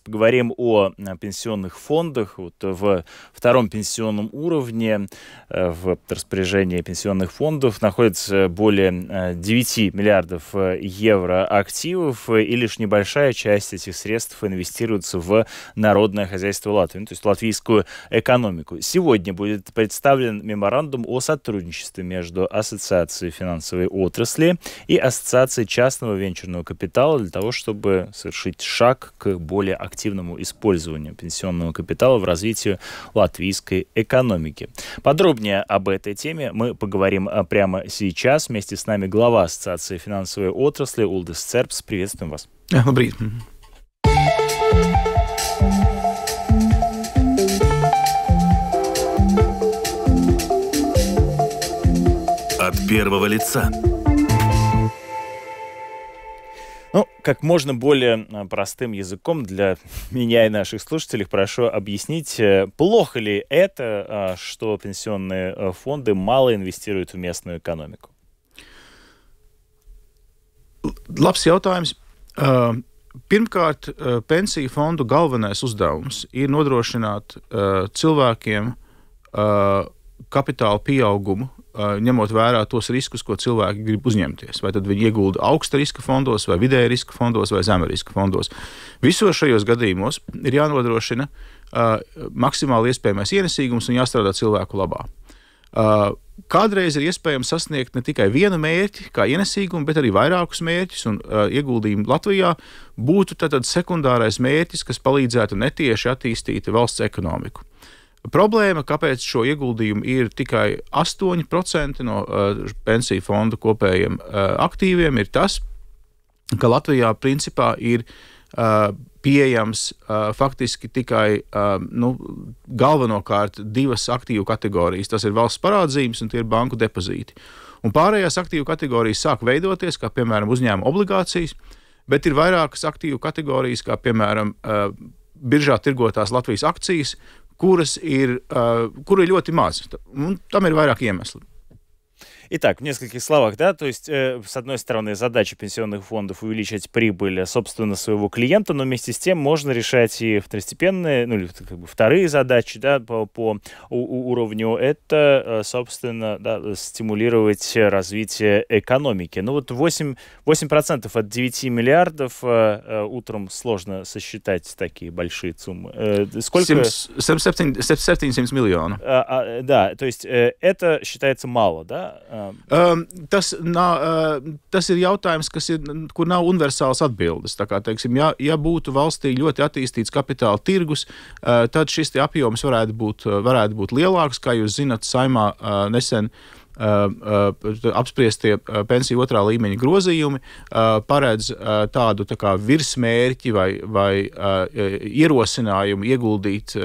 Поговорим о пенсионных фондах. Вот в втором пенсионном уровне в распоряжении пенсионных фондов находится более 9 миллиардов евро активов, и лишь небольшая часть этих средств инвестируется в народное хозяйство Латвии, то есть латвийскую экономику. Сегодня будет представлен меморандум о сотрудничестве между Ассоциацией финансовой отрасли и Ассоциацией частного венчурного капитала для того, чтобы совершить шаг к более активному использованию пенсионного капитала в развитии латвийской экономики. Подробнее об этой теме мы поговорим прямо сейчас. Вместе с нами глава Ассоциации финансовой отрасли Улдис Цербс. Приветствуем вас. Labrīt. От первого лица. Ну, как можно более простым языком для меня и наших слушателей прошу объяснить, плохо ли это, что пенсионные фонды мало инвестируют в местную экономику? Labs jautājums. Pirmkārt, pensiju fondu galvenais uzdevums ir nodrošināt cilvēkiem kapitāla pieaugumu, ņemot vērā tos riskus, ko cilvēki grib uzņemties. Vai tad viņi iegulda augsta riska fondos, vai vidēja riska fondos, vai zema riska fondos. Visos šajos gadījumos ir jānodrošina maksimāli iespējamais ienesīgums un jāstrādā cilvēku labā. Kādreiz ir iespējams sasniegt ne tikai vienu mērķi, kā ienesīgumu, bet arī vairākus mērķus, un ieguldījumi Latvijā būtu tātad sekundārais mērķis, kas palīdzētu netieši attīstīt valsts ekonomiku. Problēma, kāpēc šo ieguldījumu ir tikai 8% no pensiju fondu kopējiem aktīviem, ir tas, ka Latvijā principā ir pieejams faktiski tikai galvenokārt divas aktīvu kategorijas. Tas ir valsts parādzīmes un tie ir banku depozīti. Un pārējās aktīvu kategorijas sāk veidoties, kā piemēram uzņēmuma obligācijas, bet ir vairākas aktīvu kategorijas, kā piemēram biržā tirgotās Latvijas akcijas, kuru ir ļoti maz. Un tam ir vairāk iemesli. Итак, в нескольких словах, да, то есть, с одной стороны, задача пенсионных фондов увеличить прибыль, собственно, своего клиента, но вместе с тем можно решать и второстепенные, ну, или как бы вторые задачи, да, по уровню. Это, собственно, да, стимулировать развитие экономики. Ну, вот 8% от 9 миллиардов утром сложно сосчитать такие большие суммы. Сколько? 700 миллионов. Да, то есть, это считается мало, да? Tas ir jautājums, kur nav universāls atbildes. Tā kā, teiksim, ja būtu valstī ļoti attīstīts kapitāla tirgus, tad šis apjoms varētu būt lielāks. Kā jūs zinat, Saeimā nesen apspriestie pensiju otrā līmeņa grozījumi paredz tādu tā kā virsmērķi vai ierosinājumu ieguldīt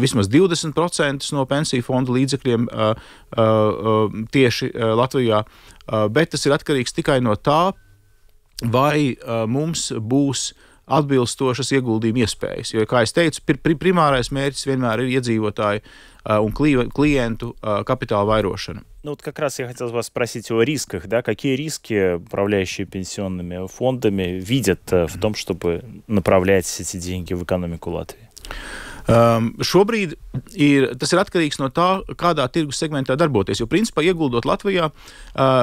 vismaz 20% no pensiju fondu līdzekļiem tieši Latvijā, bet tas ir atkarīgs tikai no tā, vai mums būs atbilstošas ieguldījuma iespējas. Jo, kā es teicu, primārais mērķis vienmēр ir iedzīvotāju un klientu капитала вайрошена. Ну вот как раз я хотел вас спросить о рисках, да, какие риски управляющие пенсионными фондами видят в том, чтобы направлять эти деньги в экономику Латвии? Šobrīd tas ir atkarīgs no tā, kādā tirgus segmentā darboties. Jo, principā, ieguldot Latvijā,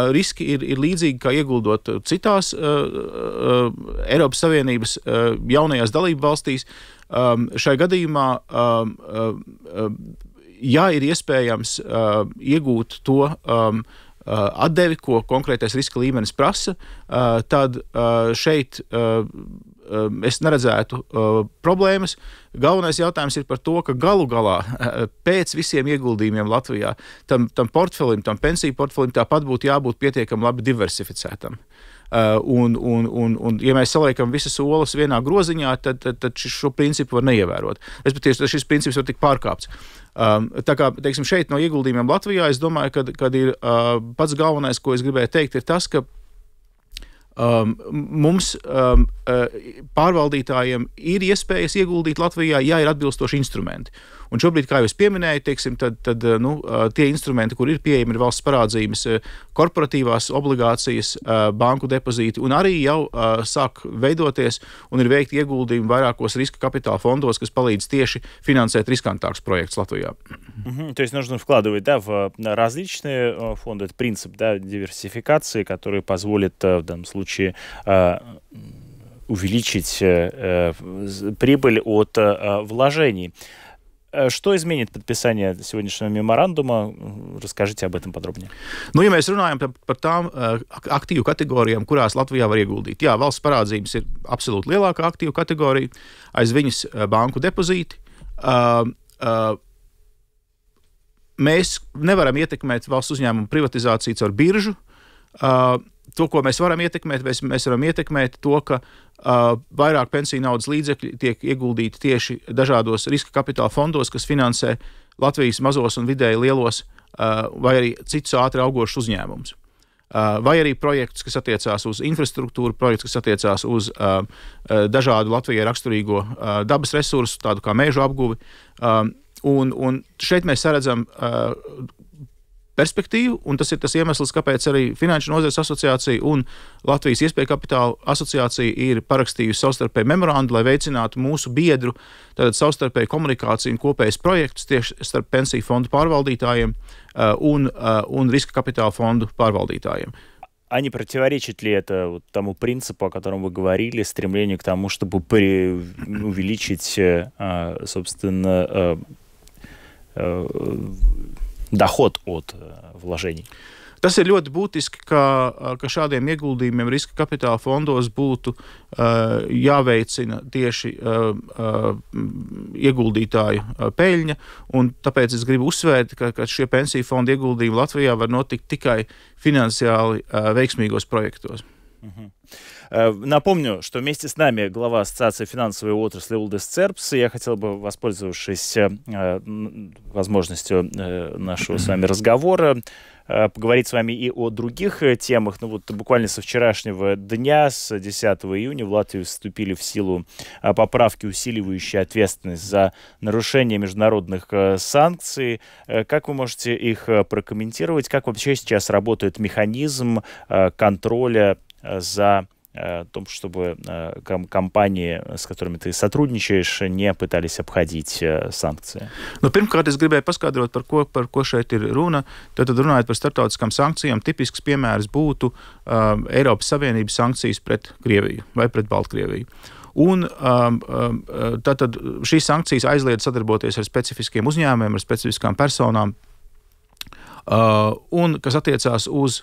riski ir līdzīgi kā ieguldot citās Eiropas Savienības jaunajās dalību valstīs. Šai gadījumā, ja ir iespējams iegūt to atdevi, ko konkrētais riska līmenis prasa, tad šeit es neredzētu problēmas. Galvenais jautājums ir par to, ka galu galā pēc visiem ieguldījumiem Latvijā tam portfelim, tam pensiju portfelim tāpat būtu jābūt pietiekami labi diversificētam. Un ja mēs saliekam visas olas vienā groziņā, tad šo principu var neievērot. Respektīvi, šis princips var tikt pārkāpts. Tā kā, teiksim, šeit no ieguldījumiem Latvijā, es domāju, kad ir pats galvenais, ko es gribēju teikt, ir tas, ka mums pārvaldītājiem ir iespējas ieguldīt Latvijā, ja ir atbilstoši instrumenti. Un šobrīd, kā jūs pieminējāt, teiksim, tad tie instrumenti, kur ir pieejami, ir valsts parādzīmes, korporatīvās obligācijas, banku depozīti, un arī jau sāk veidoties un ir veikti ieguldījumi vairākos riska kapitāla fondos, kas palīdz tieši finansēt riskantākus проекtus Латвии. То есть нужно вкладывать, да, в различные фонды. Это принцип, да, диверсификации, который позволит в данном случае увеличить прибыль от вложений. Что изменит подписание сегодняшнего меморандума? Расскажите об этом подробнее. Nu, ja mēs runājam par tām aktīvu kategorijām, kurās Latvijā var ieguldīt, jā, valsts parādzības ir absolūti lielākā aktīvu kategorija, aiz viņas banku depozīti. Mēs nevaram ietekmēt valsts uzņēmumu privatizāciju caur biržu. To, ko mēs varam ietekmēt, mēs varam ietekmēt to, ka vairāk pensiju naudas līdzekļi tiek ieguldīti tieši dažādos riska kapitāla fondos, kas finansē Latvijas mazos un vidēji lielos vai arī citus ātri augošus uzņēmumus. Vai arī projektus, kas attiecās uz infrastruktūru, projektus, kas attiecās uz dažādu Latvijai raksturīgo dabas resursu, tādu kā mežu apguvi. Un šeit mēs saredzam perspektīvu, un tas ir tas iemesls, kāpēc arī Finanšu nozares asociācija un Latvijas iespēju kapitāla asociācija ir parakstījusi savstarpēju memorandu, lai veicinātu mūsu biedru savstarpēju komunikāciju un kopējas projektus tieši starp pensiju fondu pārvaldītājiem un riska kapitāla fondu pārvaldītājiem. А не противоречит ли это тому принципу, о котором вы говорили, стремлению к тому, чтобы увеличить, собственно, доход от вложений? Tas ir ļoti būtiski, ka šādiem ieguldījumiem riska kapitāla fondos būtu jāveicina tieši ieguldītāju peļņa, un tāpēc es gribu uzsvērt, ka šie pensiju fondu ieguldījumi Latvijā var notikt tikai finansiāli veiksmīgos проектos. Напомню, что вместе с нами глава Ассоциации финансовой отрасли Улдис Цербс. Я хотел бы, воспользовавшись возможностью нашего с вами разговора, поговорить с вами и о других темах. Ну вот буквально со вчерашнего дня, с 10 июня, в Латвию вступили в силу поправки, усиливающие ответственность за нарушение международных санкций. Как вы можете их прокомментировать? Как вообще сейчас работает механизм контроля за том, чтобы компании, с которыми ты сотрудничаешь, не пытались обходить санкции? Nu, pirmkārt, es gribēju paskaidrot, par ko šeit ir runa. Tad runājot par starptautiskām sankcijām, tipisks piemērs būtu Eiropas Savienības sankcijas pret Krieviju vai pret Baltkrieviju. Un tātad šīs sankcijas aizliedz sadarboties ar specifiskiem uzņēmumiem, ar specifiskām personām, un kas attiecās uz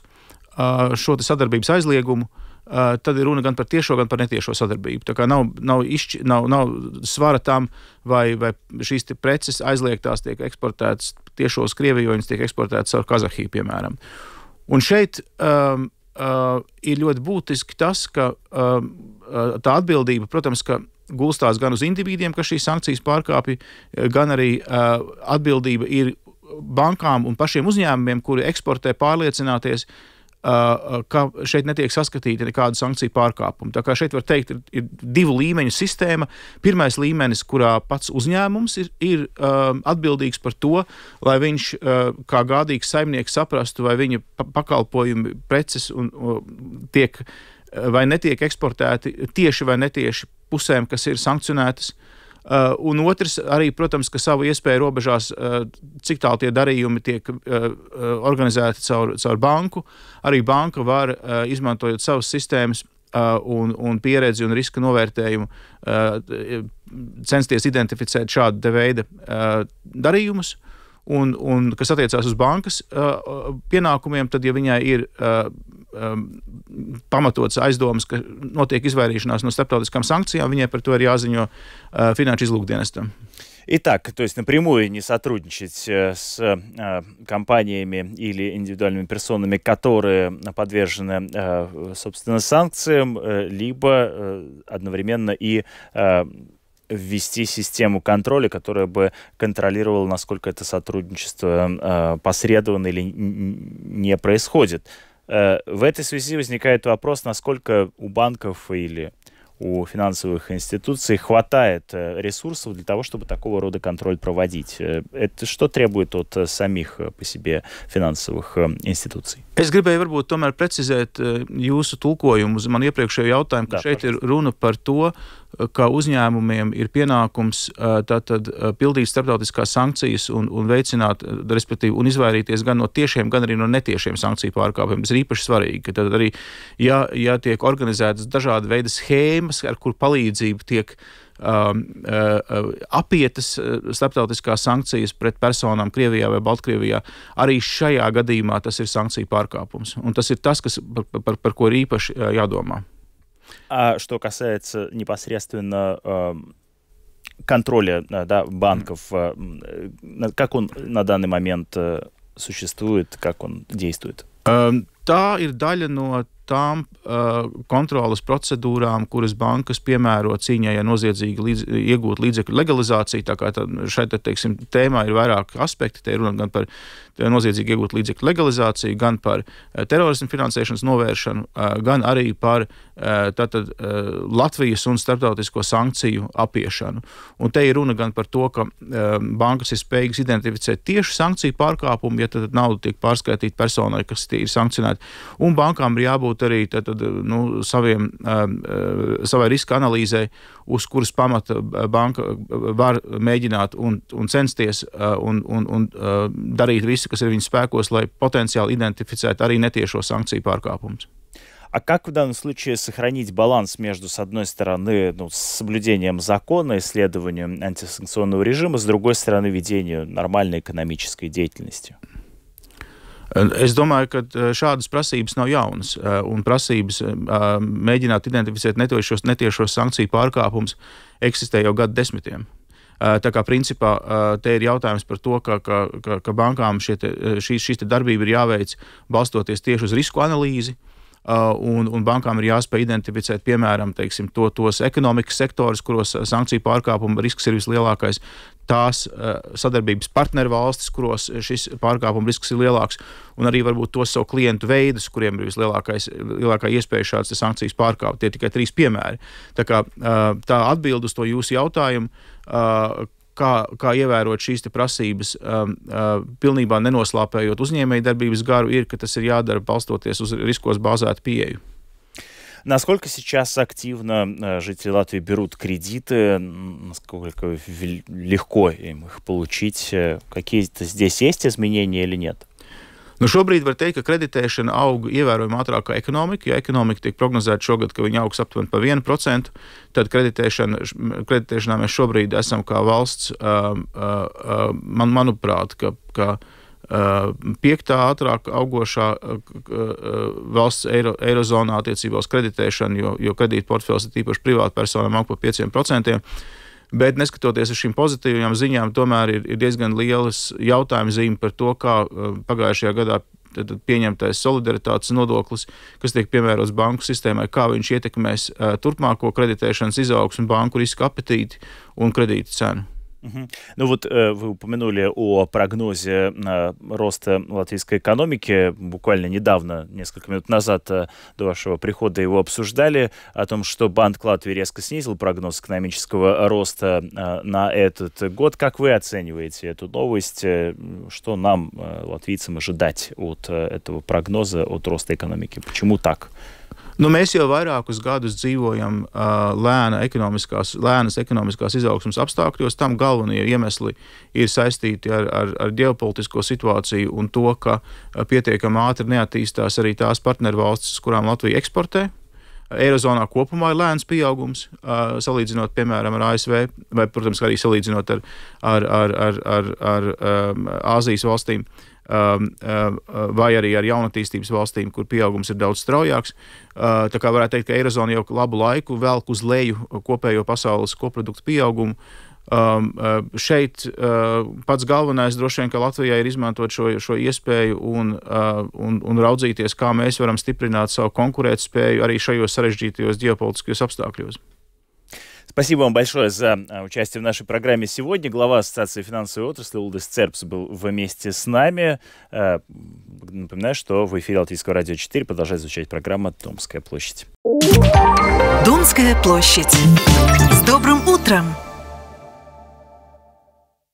šo sadarbības aizliegumu, tad ir runa gan par tiešo, gan par netiešo sadarbību. Tā kā nav svara tam, vai šīs preces aizliegtās tiek eksportētas tiešo uz Krieviju, vai viņas tiek eksportētas caur Kazahiju, piemēram. Un šeit ir ļoti būtiski tas, ka tā atbildība, protams, ka gulstās gan uz individiem, kas šīs sankcijas pārkāpja, gan arī atbildība ir bankām un pašiem uzņēmumiem, kuri eksportē, pārliecināties, ka šeit netiek saskatīti nekādu sankciju pārkāpumu. Tā kā šeit var teikt, ir divu līmeņu sistēma. Pirmais līmenis, kurā pats uzņēmums ir atbildīgs par to, lai viņš kā gādīgs saimnieks saprastu, vai viņa pakalpojumi, preces tiek vai netiek eksportēti tieši vai netieši pusēm, kas ir sankcionētas. Un otrs arī, protams, ka savu iespēju robežās, cik tālu tie darījumi tiek organizēti caur banku. Arī banka var, izmantojot savas sistēmas un pieredzi un riska novērtējumu, censties identificēt šāda veida darījumus. Un kas attiecās uz bankas pienākumiem, tad, ja viņai ir pamatots aizdomas, ka notiek izvairīšanās no starptautiskām санкcijām, viņai par to ir jāziņo Finanšu izlūkdienestam. Итак, то есть напрямую не сотрудничать с компаниями или индивидуальными персонами, которые подвержены, собственно, санкциям, либо одновременно и ввести систему контроля, которая бы контролировала, насколько это сотрудничество посредованно или не происходит. В этой связи возникает вопрос, насколько у банков или у финансовых институций хватает ресурсов для того, чтобы такого рода контроль проводить. Это что требует от самих по себе финансовых институций? Es gribēju varbūt tomēr precizēt jūsu tulkojumu uz manu iepriekšējo jautājumu, ka šeit ir runa par to, ka uzņēmumiem ir pienākums tātad pildīt starptautiskās sankcijas un veicināt, respektīvi, un izvairīties gan no tiešiem, gan arī no netiešiem sankciju pārkāpumiem. Tas ir īpaši svarīgi, ka tad arī, ja tiek organizētas dažāda veida schēmas, ar kur palīdzību tiek apietas starptautiskās sankcijas pret personām Krievijā vai Baltkrievijā, arī šajā gadījumā tas ir sankciju pārkāpums. Un tas ir tas, kas, par ko ir īpaši jādomā. А что касается непосредственно контроля банков, как он на данный момент существует, как он действует? Tā ir daļa no tām kontrolas procedūrām, kuras bankas piemēro cīņai ar noziedzīgi iegūt līdzekļu legalizāciju. Tā kā šeit, teiksim, tēmā ir vairāki aspekti. Te ir runa gan par noziedzīgi iegūt līdzekļu legalizāciju, gan par terorismu finansēšanas novēršanu, gan arī par tātad Latvijas un starptautisko sankciju apiešanu. Un te ir runa gan par to, ka bankas ir spējīgas identificēt tieši sankciju pārkāpumu, ja tad nauda tiek pārskaitīta personai, kas ir sankcionēta. Un bankām ir jābūt arī savai riska analīzei, uz kuras pamata banka var mēģināt un censties un darīt visu, kas ir viņas spēkos, lai potenciāli identificētu arī netiešo sankciju pārkāpumus. А как в данном случае сохранить баланс между, с одной стороны, соблюдением закона, исследованием антисанкционного режима, с другой стороны, ведением нормальной экономической деятельности? Es domāju, ka šādas prasības nav jaunas, un prasības mēģināt identificēt netiešos sankciju pārkāpumus eksistē jau gadu desmitiem. Tā kā principā te ir jautājums par to, ka bankām šīs darbība ir jāveic balstoties tieši uz risku analīzi, un bankām ir jāspēj identificēt, piemēram, teiksim, tos ekonomikas sektorus, kuros sankciju pārkāpuma risks ir vislielākais, tās sadarbības partneru valstis, kuros šis pārkāpuma risks ir lielāks, un arī varbūt tos savu klientu veidus, kuriem ir lielākā iespēja šādas sankcijas pārkāpt. Tie ir tikai 3 piemēri. Tā kā tā atbild uz to jūsu jautājumu, kā ievērot šīs prasības, pilnībā nenoslāpējot uzņēmēju darbības garu, ir, ka tas ir jādara balstoties uz riskos bāzētu pieeju. Насколько сейчас активно жители Латвии берут кредиты? Насколько легко им их получить? Какие-то здесь есть изменения или нет? Nu, šobrīd var teikt, ka kreditēšana aug ievērojami ātrāk kā ekonomika. Ja ekonomika tiek prognozēta šogad, ka viņa augs aptuveni par 1%, tad kreditēšanā mēs šobrīd esam kā valsts, manuprāt, ka 5. ātrāk augošā valsts eirozonā attiecībā uz kreditēšanu, jo kredīta portfels ir tīpaši privātu personām aug par 5%. Bet neskatoties uz šīm pozitīvajām ziņām, tomēr ir diezgan lielas jautājuma zīme par to, kā pagājušajā gadā pieņemtais solidaritātes nodoklis, kas tiek piemērots banku sistēmai, kā viņš ietekmēs turpmāko kreditēšanas izaugsmu, banku riska apetīti un kredītu cenu. Ну вот вы упомянули о прогнозе роста латвийской экономики. Буквально недавно, несколько минут назад до вашего прихода его обсуждали, о том, что Банк Латвии резко снизил прогноз экономического роста на этот год. Как вы оцениваете эту новость? Что нам, латвийцам, ожидать от этого прогноза, от роста экономики? Почему так? Nu, mēs jau vairākus gadus dzīvojam lēnas ekonomiskās izaugsmas apstākļos. Tam galvenie iemesli ir saistīti ar ģeopolitisko situāciju un to, ka pietiekami ātri neattīstās arī tās partneru valstis, kurām Latvija eksportē. Eirozonā kopumā ir lēns pieaugums, salīdzinot, piemēram, ar ASV, vai, protams, arī salīdzinot ar Āzijas valstīm. Vai arī ar jaunatīstības valstīm, kur pieaugums ir daudz straujāks. Tā kā varētu teikt, ka Eirozona jau labu laiku velk uz leju kopējo pasaules koproduktu pieaugumu. Šeit pats galvenais droši vien, ka Latvijai ir izmantot šo iespēju un raudzīties, kā mēs varam stiprināt savu konkurētspēju arī šajos sarežģītajos ģeopolitiskajos apstākļos. Спасибо вам большое за участие в нашей программе сегодня. Глава Ассоциации финансовой отрасли Улдис Цербс был вместе с нами. Благодарю напоминаю, что в эфире Латвийского радио 4 продолжает звучать программа «Домская площадь». Домская площадь. С добрым утром!